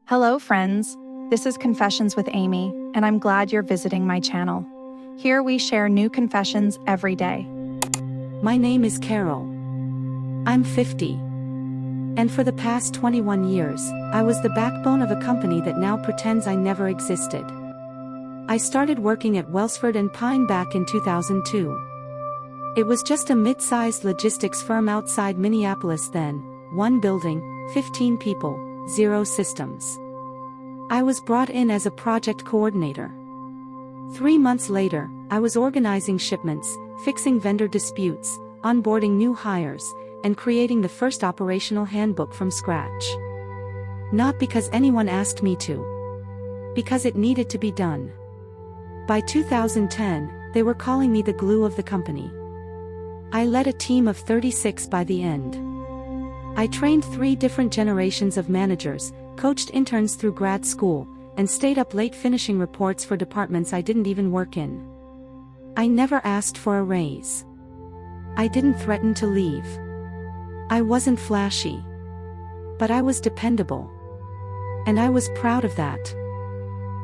Hello, friends. This is Confessions with Amy, and I'm glad you're visiting my channel. Here we share new confessions every day. My name is Carol. I'm 50. And for the past 21 years, I was the backbone of a company that now pretends I never existed. I started working at Welsford and Pine back in 2002. It was just a mid-sized logistics firm outside Minneapolis then, 1 building, 15 people, 0 systems. I was brought in as a project coordinator. 3 months later, I was organizing shipments, fixing vendor disputes, onboarding new hires, and creating the first operational handbook from scratch. Not because anyone asked me to. Because it needed to be done. By 2010, they were calling me the glue of the company. I led a team of 36 by the end. I trained 3 different generations of managers, coached interns through grad school, and stayed up late finishing reports for departments I didn't even work in. I never asked for a raise. I didn't threaten to leave. I wasn't flashy. But I was dependable. And I was proud of that.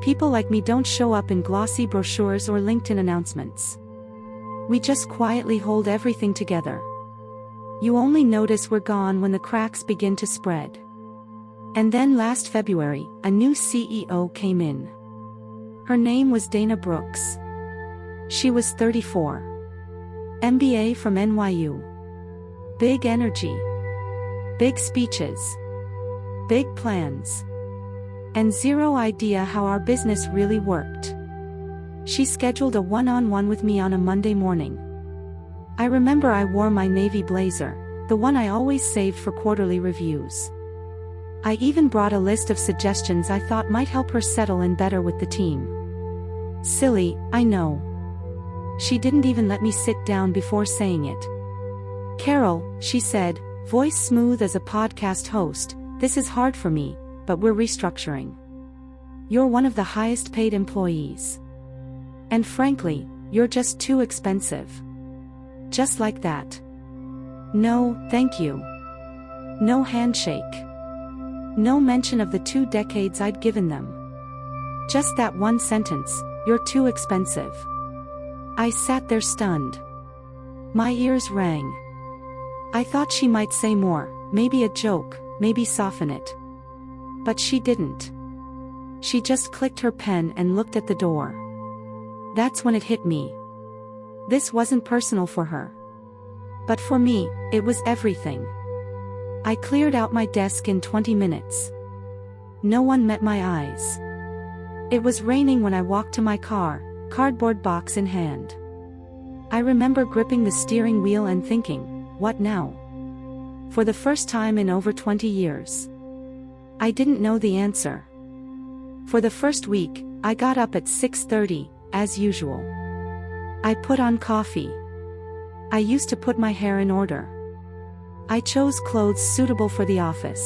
People like me don't show up in glossy brochures or LinkedIn announcements. We just quietly hold everything together. You only notice we're gone when the cracks begin to spread. And then last February, a new CEO came in. Her name was Dana Brooks. She was 34. MBA from NYU. Big energy. Big speeches. Big plans. And zero idea how our business really worked. She scheduled a one-on-one with me on a Monday morning. I remember I wore my navy blazer, the one I always saved for quarterly reviews. I even brought a list of suggestions I thought might help her settle in better with the team. Silly, I know. She didn't even let me sit down before saying it. Carol, she said, voice smooth as a podcast host, this is hard for me, but we're restructuring. You're one of the highest paid employees. And frankly, you're just too expensive. Just like that. No, thank you. No handshake. No mention of the 2 decades I'd given them. Just that one sentence, you're too expensive. I sat there stunned. My ears rang. I thought she might say more, maybe a joke, maybe soften it. But she didn't. She just clicked her pen and looked at the door. That's when it hit me. This wasn't personal for her. But for me, it was everything. I cleared out my desk in 20 minutes. No one met my eyes. It was raining when I walked to my car, cardboard box in hand. I remember gripping the steering wheel and thinking, what now? For the first time in over 20 years. I didn't know the answer. For the first week, I got up at 6:30, as usual. I put on coffee. I used to put my hair in order. I chose clothes suitable for the office.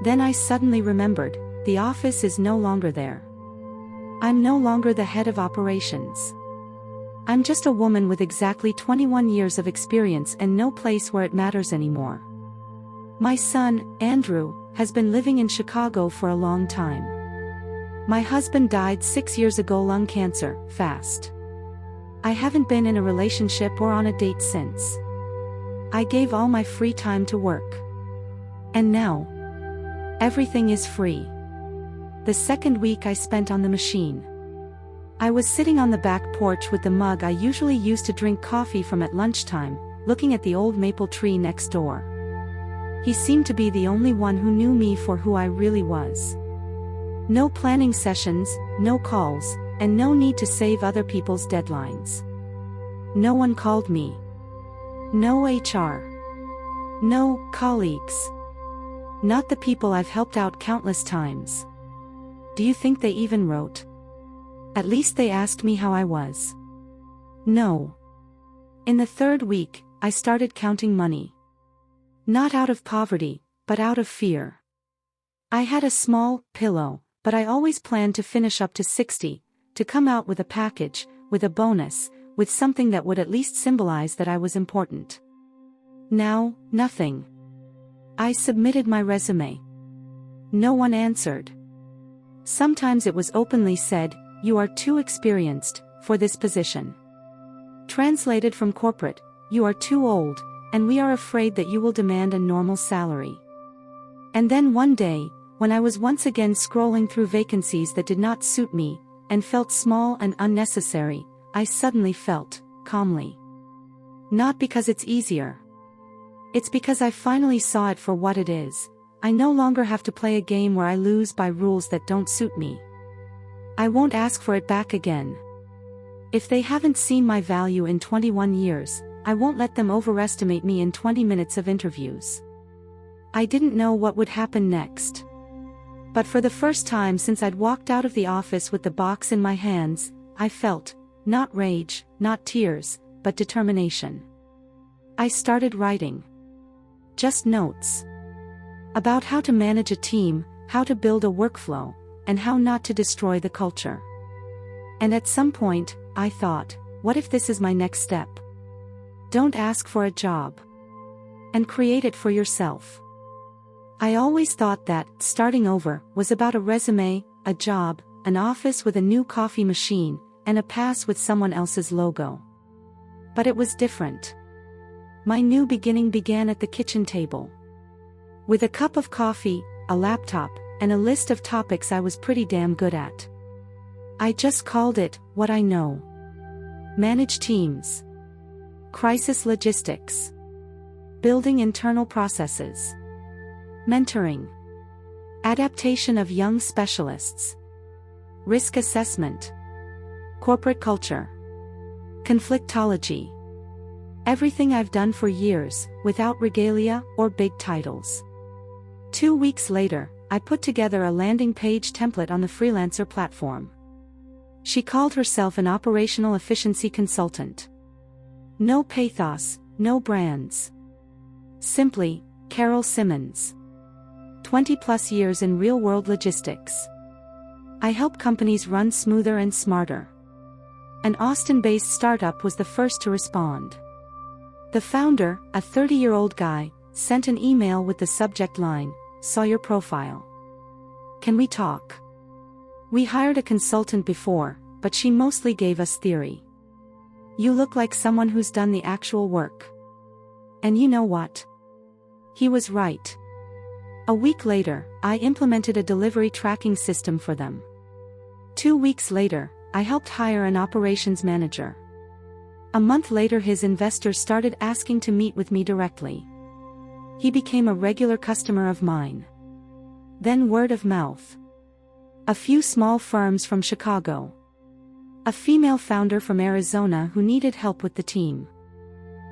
Then I suddenly remembered, the office is no longer there. I'm no longer the head of operations. I'm just a woman with exactly 21 years of experience and no place where it matters anymore. My son, Andrew, has been living in Chicago for a long time. My husband died 6 years ago, lung cancer, fast. I haven't been in a relationship or on a date since. I gave all my free time to work. And now, everything is free. The second week I spent on the machine. I was sitting on the back porch with the mug I usually used to drink coffee from at lunchtime, looking at the old maple tree next door. He seemed to be the only one who knew me for who I really was. No planning sessions, no calls, and no need to save other people's deadlines. No one called me. No HR. No colleagues. Not the people I've helped out countless times. Do you think they even wrote? At least they asked me how I was. No. In the 3rd week, I started counting money. Not out of poverty, but out of fear. I had a small pillow, but I always planned to finish up to 60, to come out with a package, with a bonus, with something that would at least symbolize that I was important. Now, nothing. I submitted my resume. No one answered. Sometimes it was openly said, "You are too experienced for this position." Translated from corporate, "You are too old, and we are afraid that you will demand a normal salary." And then one day, when I was once again scrolling through vacancies that did not suit me, and felt small and unnecessary, I suddenly felt calmly. Not because it's easier. It's because I finally saw it for what it is. I no longer have to play a game where I lose by rules that don't suit me. I won't ask for it back again. If they haven't seen my value in 21 years, I won't let them overestimate me in 20 minutes of interviews. I didn't know what would happen next. But for the first time since I'd walked out of the office with the box in my hands, I felt, not rage, not tears, but determination. I started writing. Just notes. About how to manage a team, how to build a workflow, and how not to destroy the culture. And at some point, I thought, what if this is my next step? Don't ask for a job. And create it for yourself. I always thought that starting over was about a resume, a job, an office with a new coffee machine, and a pass with someone else's logo. But it was different. My new beginning began at the kitchen table. With a cup of coffee, a laptop, and a list of topics I was pretty damn good at. I just called it what I know. Manage teams. Crisis logistics. Building internal processes. Mentoring. Adaptation of young specialists. Risk assessment. Corporate culture. Conflictology. Everything I've done for years, without regalia or big titles. 2 weeks later, I put together a landing page template on the Freelancer platform. She called herself an operational efficiency consultant. No pathos, no brands. Simply, Carol Simmons. 20+ years in real-world logistics. I help companies run smoother and smarter. An Austin-based startup was the first to respond. The founder, a 30-year-old guy, sent an email with the subject line, "Saw your profile. Can we talk?" We hired a consultant before, but she mostly gave us theory. "You look like someone who's done the actual work." And you know what? He was right. A week later, I implemented a delivery tracking system for them. 2 weeks later, I helped hire an operations manager. A month later, his investors started asking to meet with me directly. He became a regular customer of mine. Then word of mouth. A few small firms from Chicago. A female founder from Arizona who needed help with the team.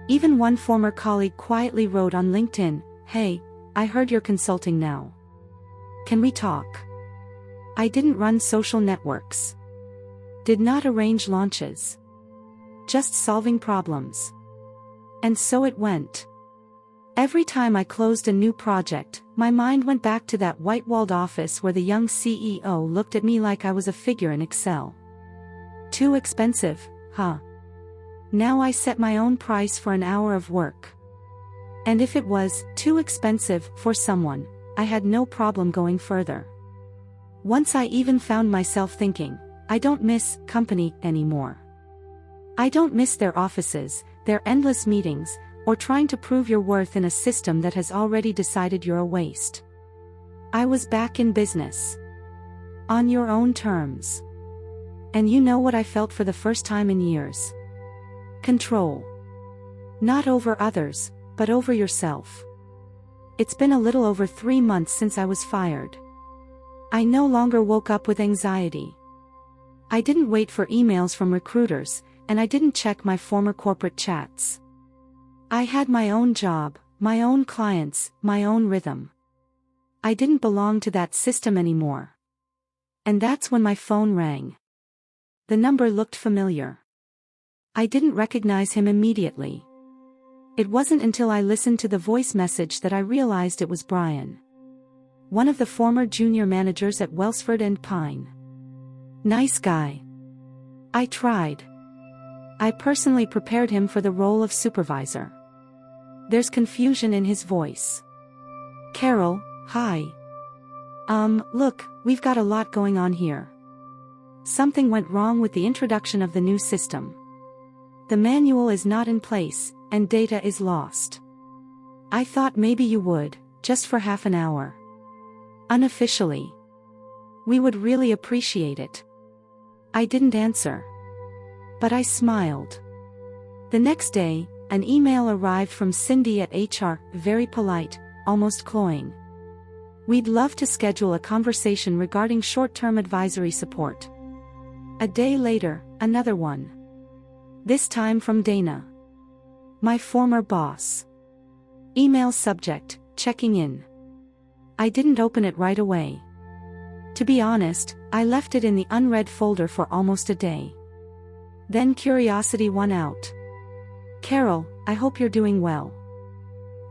Even one former colleague quietly wrote on LinkedIn, "Hey, I heard you're consulting now. Can we talk?" I didn't run social networks. Did not arrange launches. Just solving problems. And so it went. Every time I closed a new project, my mind went back to that white-walled office where the young CEO looked at me like I was a figure in Excel. Too expensive, huh? Now I set my own price for an hour of work. And if it was too expensive for someone, I had no problem going further. Once I even found myself thinking, I don't miss company anymore. I don't miss their offices, their endless meetings, or trying to prove your worth in a system that has already decided you're a waste. I was back in business. On your own terms. And you know what I felt for the first time in years? Control. Not over others, but over yourself. It's been a little over 3 months since I was fired. I no longer woke up with anxiety. I didn't wait for emails from recruiters, and I didn't check my former corporate chats. I had my own job, my own clients, my own rhythm. I didn't belong to that system anymore. And that's when my phone rang. The number looked familiar. I didn't recognize him immediately. It wasn't until I listened to the voice message that I realized it was Brian. One of the former junior managers at Welsford and Pine. Nice guy. I tried. I personally prepared him for the role of supervisor. There's confusion in his voice. Carol, hi. Look, we've got a lot going on here. Something went wrong with the introduction of the new system. The manual is not in place, and data is lost. I thought maybe you would, just for half an hour. Unofficially. We would really appreciate it. I didn't answer. But I smiled. The next day, an email arrived from Cindy at HR, very polite, almost cloying. We'd love to schedule a conversation regarding short-term advisory support. A day later, another one. This time from Dana. My former boss. Email subject, checking in. I didn't open it right away. To be honest, I left it in the unread folder for almost a day. Then curiosity won out. Carol, I hope you're doing well.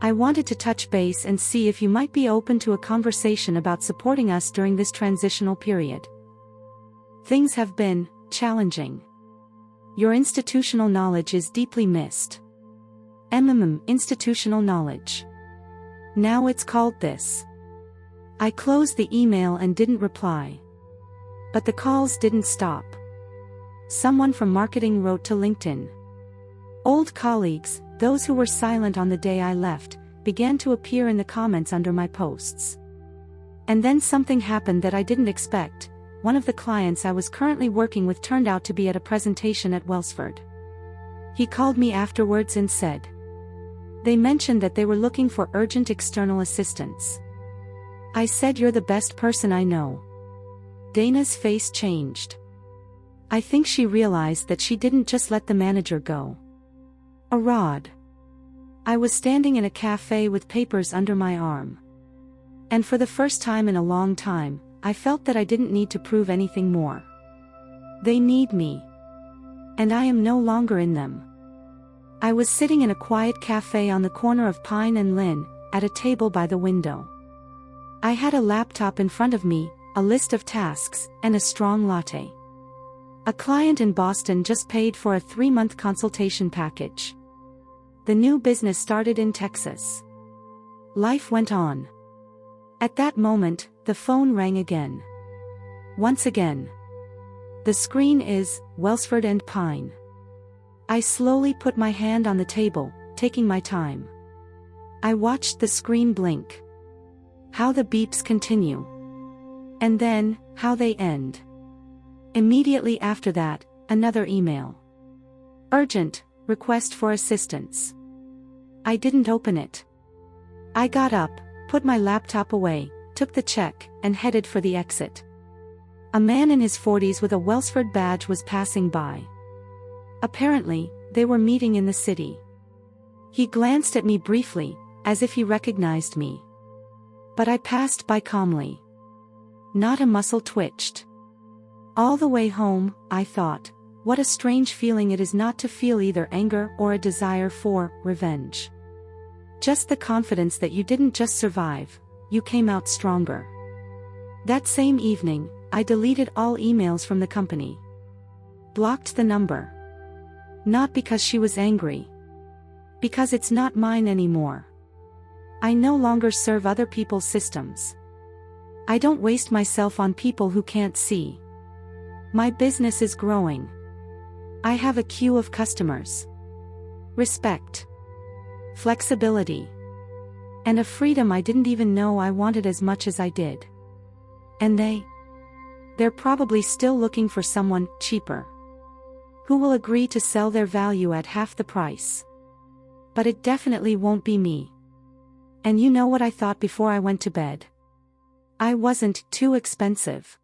I wanted to touch base and see if you might be open to a conversation about supporting us during this transitional period. Things have been challenging. Your institutional knowledge is deeply missed. Institutional knowledge. Now it's called this. I closed the email and didn't reply. But the calls didn't stop. Someone from marketing wrote to LinkedIn. Old colleagues, those who were silent on the day I left, began to appear in the comments under my posts. And then something happened that I didn't expect. One of the clients I was currently working with turned out to be at a presentation at Welsford. He called me afterwards and said. They mentioned that they were looking for urgent external assistance. I said, "You're the best person I know." Dana's face changed. I think she realized that she didn't just let the manager go. A rod. I was standing in a cafe with papers under my arm. And for the first time in a long time, I felt that I didn't need to prove anything more. They need me. And I am no longer in them. I was sitting in a quiet cafe on the corner of Pine and Lynn, at a table by the window. I had a laptop in front of me, a list of tasks, and a strong latte. A client in Boston just paid for a 3-month consultation package. The new business started in Texas. Life went on. At that moment, the phone rang again. Once again. The screen is Welsford and Pine. I slowly put my hand on the table, taking my time. I watched the screen blink. How the beeps continue. And then, how they end. Immediately after that, another email. Urgent, request for assistance. I didn't open it. I got up, put my laptop away, took the check, and headed for the exit. A man in his 40s with a Welsford badge was passing by. Apparently, they were meeting in the city. He glanced at me briefly, as if he recognized me. But I passed by calmly. Not a muscle twitched. All the way home, I thought, what a strange feeling it is not to feel either anger or a desire for revenge. Just the confidence that you didn't just survive, you came out stronger. That same evening, I deleted all emails from the company. Blocked the number. Not because she was angry. Because it's not mine anymore. I no longer serve other people's systems. I don't waste myself on people who can't see. My business is growing. I have a queue of customers. Respect. Flexibility. And a freedom I didn't even know I wanted as much as I did. And they're probably still looking for someone cheaper. Who will agree to sell their value at half the price. But it definitely won't be me. And you know what I thought before I went to bed? I wasn't too expensive.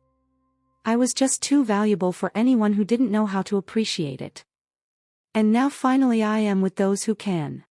I was just too valuable for anyone who didn't know how to appreciate it. And now finally I am with those who can.